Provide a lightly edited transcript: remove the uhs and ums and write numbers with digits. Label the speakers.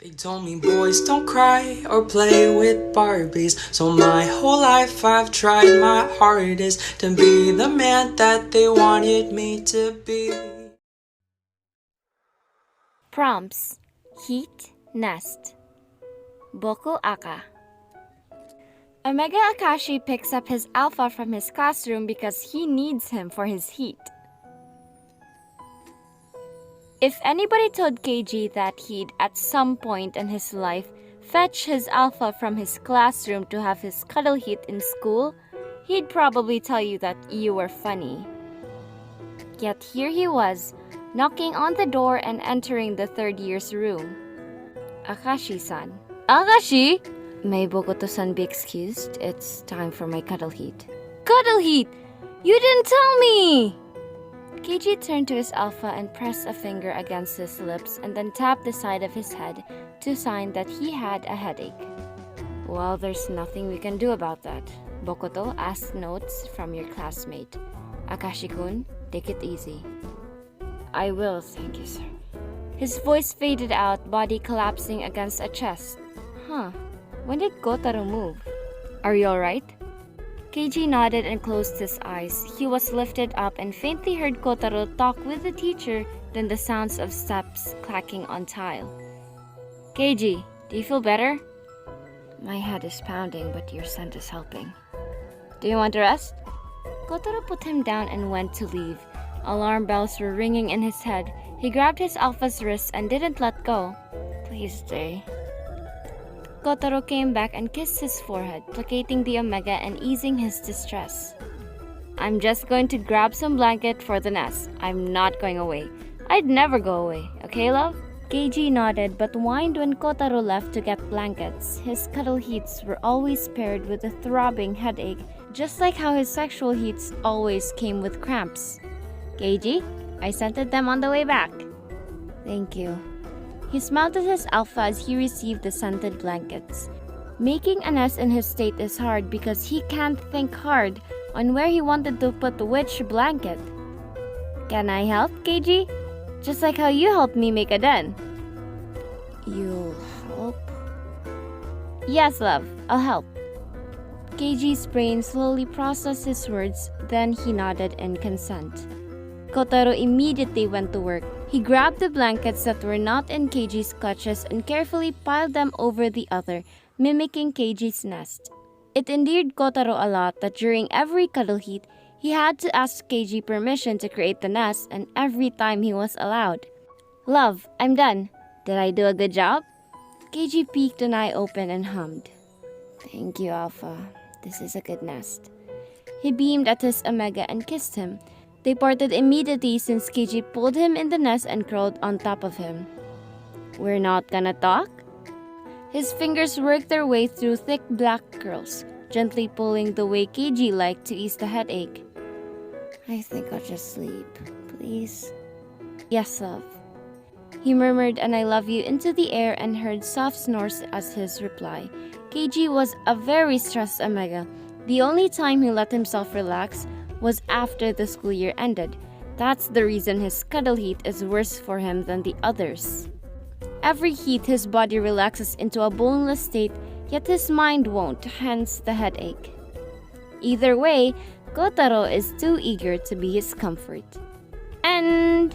Speaker 1: They told me boys don't cry or play with Barbies. So my whole life I've tried my hardest to be the man that they wanted me to be.
Speaker 2: Prompts: Heat, Nest. BokuAka. Omega Akaashi picks up his alpha from his classroom because he needs him for his heat. If anybody told KG that he'd, at some point in his life, fetch his alpha from his classroom to have his cuddle heat in school, he'd probably tell you that you were funny. Yet here he was, knocking on the door and entering the third year's room. Akaashi-san. Akaashi! May Bokuto-san be excused? It's time for my cuddle heat. Cuddle heat! You didn't tell me! KG turned to his alpha and pressed a finger against his lips and then tapped the side of his head to sign that he had a headache. Well, there's nothing we can do about that. Bokuto asked notes from your classmate. Akaashi-kun, take it easy. I will, thank you, sir. His voice faded out, body collapsing against a chest. When did Kotaro move? Are you alright? KG nodded and closed his eyes. He was lifted up and faintly heard Kotaro talk with the teacher, then the sounds of steps clacking on tile. KG, do you feel better? My head is pounding, but your scent is helping. Do you want to rest? Kotaro put him down and went to leave. Alarm bells were ringing in his head. He grabbed his alpha's wrist and didn't let go. Please stay. Kotaro came back and kissed his forehead, placating the Omega and easing his distress. I'm just going to grab some blanket for the nest. I'm not going away. I'd never go away, okay, love? KG nodded but whined when Kotaro left to get blankets. His cuddle heats were always paired with a throbbing headache, just like how his sexual heats always came with cramps. KG, I scented them on the way back. Thank you. He smiled at his alpha as he received the scented blankets. Making a nest in his state is hard because he can't think hard on where he wanted to put which blanket. Can I help, KG? Just like how you helped me make a den. You'll help? Yes, love, I'll help. KG's brain slowly processed his words, then he nodded in consent. Kotaro immediately went to work. He grabbed the blankets that were not in KG's clutches and carefully piled them over the other, mimicking KG's nest. It endeared Kotaro a lot that during every cuddle heat, he had to ask KG permission to create the nest, and every time he was allowed. Love, I'm done. Did I do a good job? KG peeked an eye open and hummed. Thank you, Alpha. This is a good nest. He beamed at his Omega and kissed him. They parted immediately since KG pulled him in the nest and curled on top of him. We're not gonna talk? His fingers worked their way through thick black curls, gently pulling the way KG liked to ease the headache. I think I'll just sleep, please. Yes, love. He murmured an I love you into the air and heard soft snores as his reply. KG was a very stressed Omega. The only time he let himself relax was after the school year ended. That's the reason his cuddle heat is worse for him than the others. Every heat his body relaxes into a boneless state, yet his mind won't, hence the headache. Either way, Kotaro is too eager to be his comfort. And